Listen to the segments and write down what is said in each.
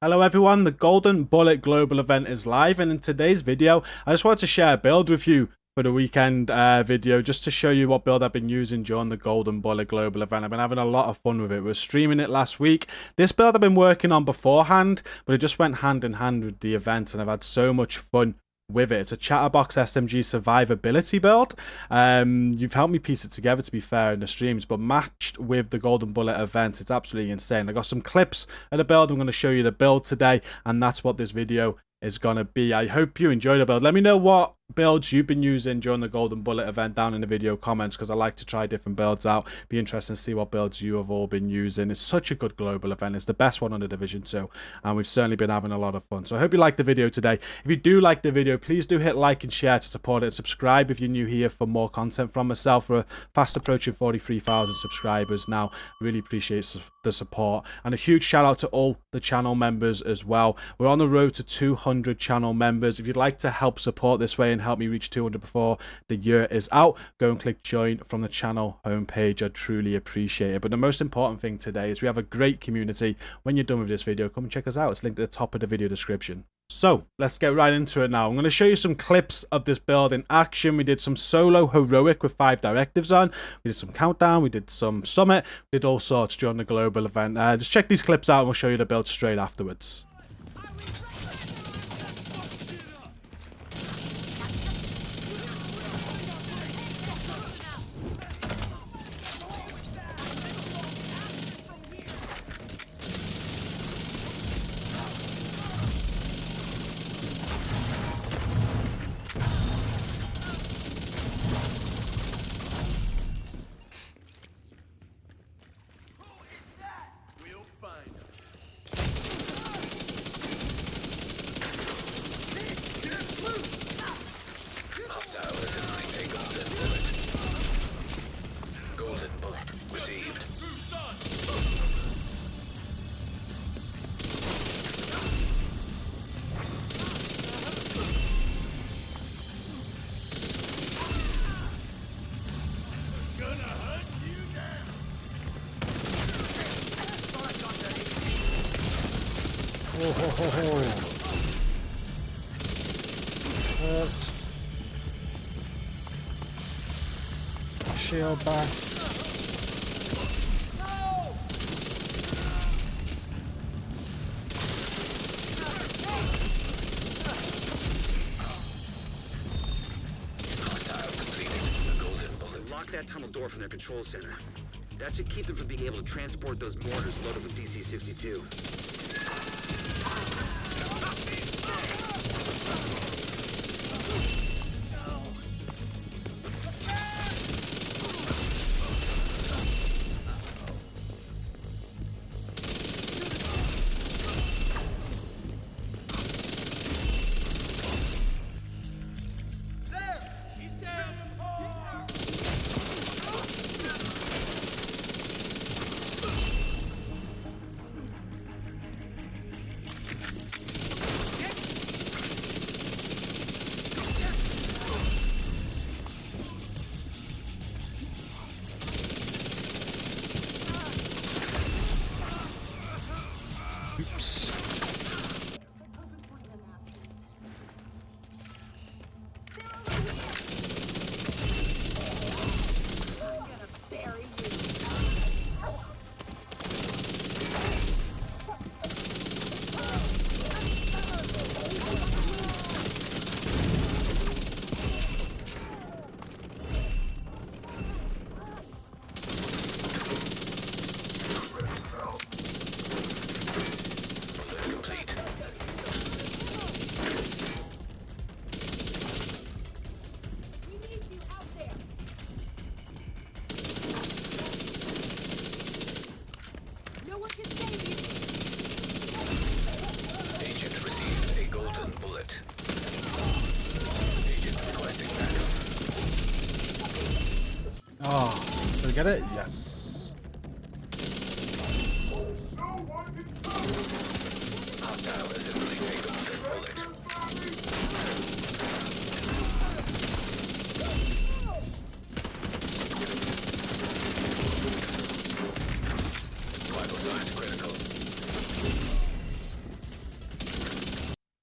Hello everyone, the Golden Bullet Global event is live, and in today's video I just wanted to share a build with you for the weekend video, just to show you what build I've been using during the Golden Bullet Global event. I've been having a lot of fun with it. We were streaming it last week. This build I've been working on beforehand, but it just went hand in hand with the event, and I've had so much fun with it. It's a Chatterbox SMG survivability build. You've helped me piece it together, to be fair, in the streams, but matched with the Golden Bullet event, it's absolutely insane. I got some clips of the build. I'm going to show you the build today, and that's what this video is going to be. I hope you enjoy the build. Let me know what builds you've been using during the Golden Bullet event down in the video comments, because I like to try different builds out. Be interesting to see what builds you have all been using. It's such a good global event. It's the best one on the Division 2, and we've certainly been having a lot of fun. So I hope you like the video today. If you do like the video, please do hit like and share to support it. Subscribe if you're new here for more content from myself. We're fast approaching 43,000 subscribers now. Really appreciate the support, and a huge shout out to all the channel members as well. We're on the road to 200 channel members. If you'd like to help support this way and help me reach 200 before the year is out, go and click join from the channel homepage. I truly appreciate it. But the most important thing today is we have a great community. When you're done with this video, come and check us out. It's linked at the top of the video description. So let's get right into it now. I'm going to show you some clips of this build in action. We did some solo heroic with 5 directives on. We did some countdown. We did some summit. We did all sorts during the global event. Just check these clips out and we'll show you the build straight afterwards. Hurt. Shield back. Lock that tunnel door from their control center. That should keep them from being able to transport those mortars loaded with DC-62. Oops. Oh, did I get it? Yes.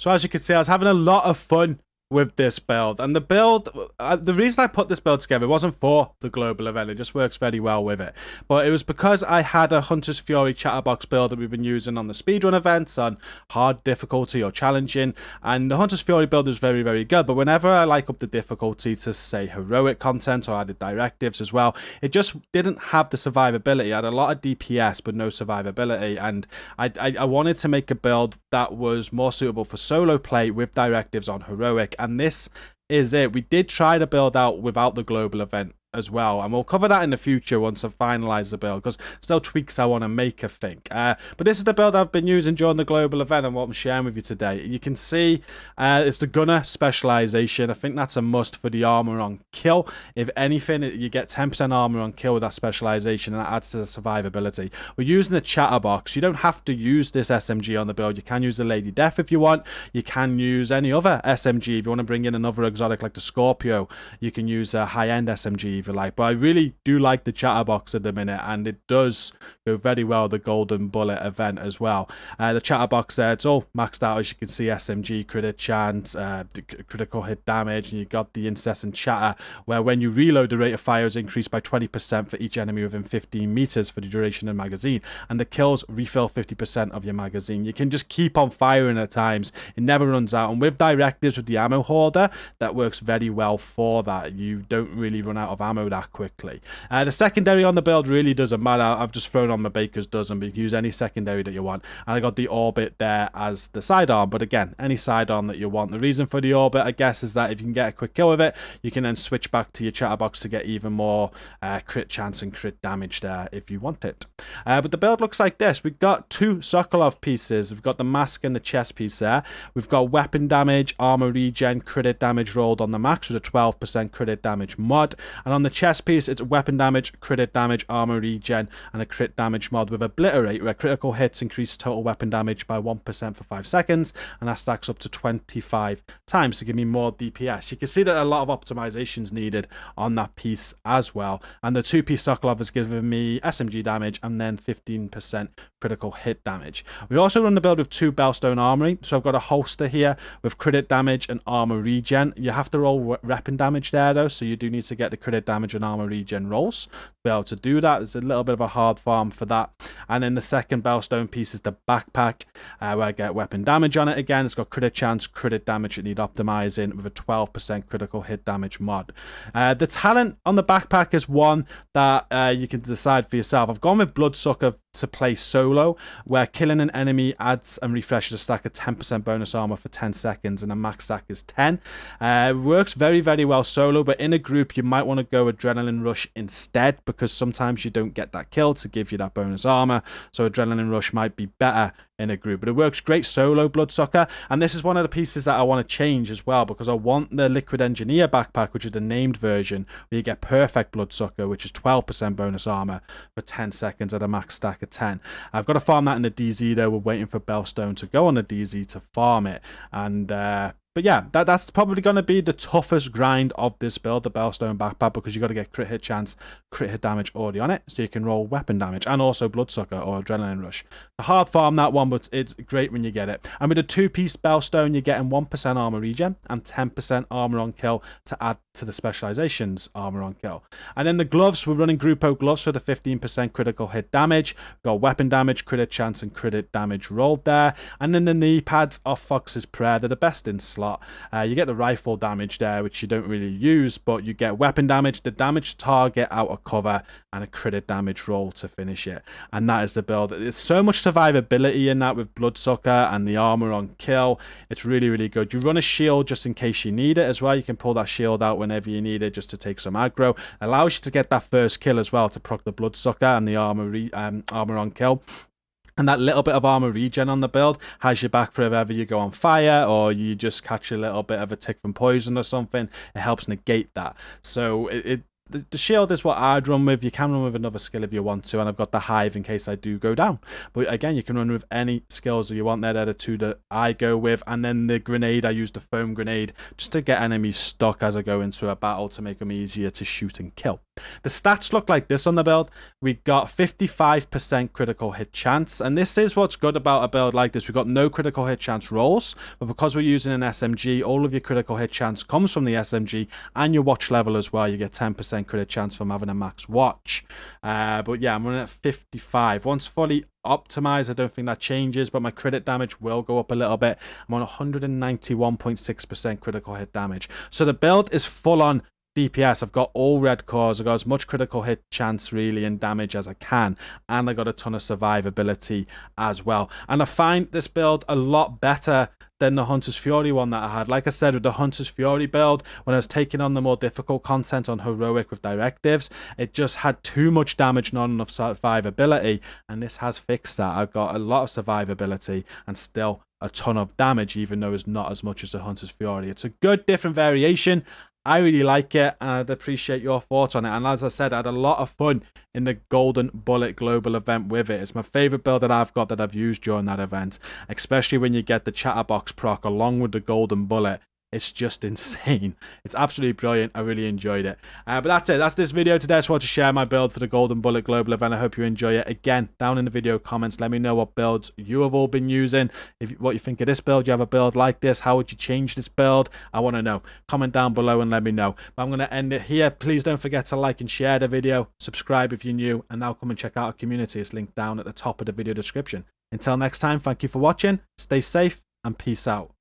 So as you can see, I was having a lot of fun with this build, and the build, the reason I put this build together wasn't for the global event. It just works very well with it, but it was because I had a Hunter's Fury chatterbox build that we've been using on the speedrun events on hard difficulty or challenging, and the Hunter's Fury build was very, very good. But whenever I up the difficulty to say heroic content or added directives as well, it just didn't have the survivability. I had a lot of DPS but no survivability, and I wanted to make a build that was more suitable for solo play with directives on heroic, and this is it. We did try to build out without the global event as well, and we'll cover that in the future once I've finalized the build, because still tweaks I want to make, I think. But this is the build I've been using during the global event and what I'm sharing with you today. You can see it's the gunner specialization. I think that's a must for the armor on kill. If anything, you get 10% armor on kill with that specialization, and that adds to the survivability. We're using the chatterbox. You don't have to use this SMG on the build. You can use the Lady Death if you want. You can use any other SMG if you want to bring in another exotic like the Scorpio. You can use a high-end SMG if you like, but I really do like the chatterbox at the minute, and it does go very well with the golden bullet event as well. The chatterbox there, it's all maxed out, as you can see. SMG, crit chance, critical hit damage, and you got the incessant chatter, where when you reload, the rate of fire is increased by 20% for each enemy within 15 meters for the duration of the magazine, and the kills refill 50% of your magazine. You can just keep on firing at times, it never runs out, and with directives with the ammo hoarder, that works very well for that. You don't really run out of ammo that quickly. The secondary on the build really doesn't matter. I've just thrown on my Baker's dozen, but you can use any secondary that you want, and I got the orbit there as the sidearm, but again, any sidearm that you want. The reason for the orbit, I guess, is that if you can get a quick kill with it, you can then switch back to your chatterbox to get even more crit chance and crit damage there if you want it. But the build looks like this. We've got two Sokolov pieces. We've got the mask and the chest piece there. We've got weapon damage, armor regen, crit damage rolled on the max with a 12% crit damage mod, and on the chest piece, it's weapon damage, crit damage, armor regen, and a crit damage mod with obliterate, where critical hits increase total weapon damage by 1% for 5 seconds, and that stacks up to 25 times to give me more DPS. You can see that a lot of optimizations needed on that piece as well, and the two-piece Sokolov has given me SMG damage and then 15% critical hit damage. We also run the build with 2 Bellstone Armory, so I've got a holster here with crit damage and armor regen. You have to roll weapon damage there though, so you do need to get the crit damage and armor regen rolls to be able to do that. There's a little bit of a hard farm for that. And then the second Bellstone piece is the backpack, where I get weapon damage on it again. It's got crit chance, crit damage that need optimizing with a 12% critical hit damage mod. The talent on the backpack is one that you can decide for yourself. I've gone with Bloodsucker to play solo, where killing an enemy adds and refreshes a stack of 10% bonus armor for 10 seconds, and the max stack is 10. It works very, very well solo, but in a group you might want to go Adrenaline Rush instead, because sometimes you don't get that kill to give you that bonus armor, so Adrenaline Rush might be better in a group, but it works great solo, Bloodsucker. And this is one of the pieces that I want to change as well, because I want the Liquid Engineer backpack, which is the named version, where you get perfect Bloodsucker, which is 12% bonus armor for 10 seconds at a max stack of 10. I've got to farm that in the DZ though. We're waiting for Bellstone to go on the DZ to farm it, and but yeah, that's probably going to be the toughest grind of this build, the Bellstone backpack, because you got to get crit hit chance, crit hit damage already on it, so you can roll weapon damage and also Bloodsucker or Adrenaline Rush. The hard farm that one, but it's great when you get it. And with a 2-piece Bellstone, you're getting 1% armor regen and 10% armor on kill to add to the specializations armor on kill. And then the gloves, we're running Grupo gloves for the 15% critical hit damage. We've got weapon damage, crit hit chance, and crit hit damage rolled there. And then the knee pads are Fox's Prayer. They're the best in slot. You get the rifle damage there, which you don't really use, but you get weapon damage, the damage target out of cover, and a crit damage roll to finish it. And that is the build. There's so much survivability in that with Bloodsucker and the armor on kill. It's really, really good. You run a shield just in case you need it as well. You can pull that shield out whenever you need it just to take some aggro. It allows you to get that first kill as well to proc the Bloodsucker and the armor on kill. And that little bit of armor regen on the build has you back for if ever you go on fire or you just catch a little bit of a tick from poison or something. It helps negate that. So the shield is what I'd run with. You can run with another skill if you want to, and I've got the hive in case I do go down. But again, you can run with any skills that you want there. They're the two that I go with. And then the grenade, I use the foam grenade just to get enemies stuck as I go into a battle to make them easier to shoot and kill. The stats look like this on the build. We got 55% critical hit chance, and this is what's good about a build like this. We've got no critical hit chance rolls, but because we're using an SMG, all of your critical hit chance comes from the SMG and your watch level as well. You get 10% crit chance from having a max watch. But yeah, I'm running at 55. Once fully optimized, I don't think that changes, but my crit damage will go up a little bit. I'm on 191.6% critical hit damage. So the build is full on DPS. I've got all red cores. I've got as much critical hit chance really and damage as I can, and I got a ton of survivability as well. And I find this build a lot better than the Hunter's Fury one that I had. Like I said, with the Hunter's Fury build, when I was taking on the more difficult content on heroic with directives, it just had too much damage, not enough survivability, and this has fixed that. I've got a lot of survivability and still a ton of damage, even though it's not as much as the Hunter's Fury. It's a good different variation. I really like it, and I'd appreciate your thoughts on it. And as I said, I had a lot of fun in the Golden Bullet Global event with it. It's my favorite build that I've got that I've used during that event, especially when you get the Chatterbox proc along with the Golden Bullet. It's just insane. It's absolutely brilliant. I really enjoyed it. But that's it. That's this video today. I just want to share my build for the Golden Bullet Global event. I hope you enjoy it. Again, down in the video comments, let me know what builds you have all been using. What you think of this build. You have a build like this? How would you change this build? I want to know. Comment down below and let me know. But I'm going to end it here. Please don't forget to like and share the video. Subscribe if you're new. And now come and check out our community. It's linked down at the top of the video description. Until next time, thank you for watching. Stay safe and peace out.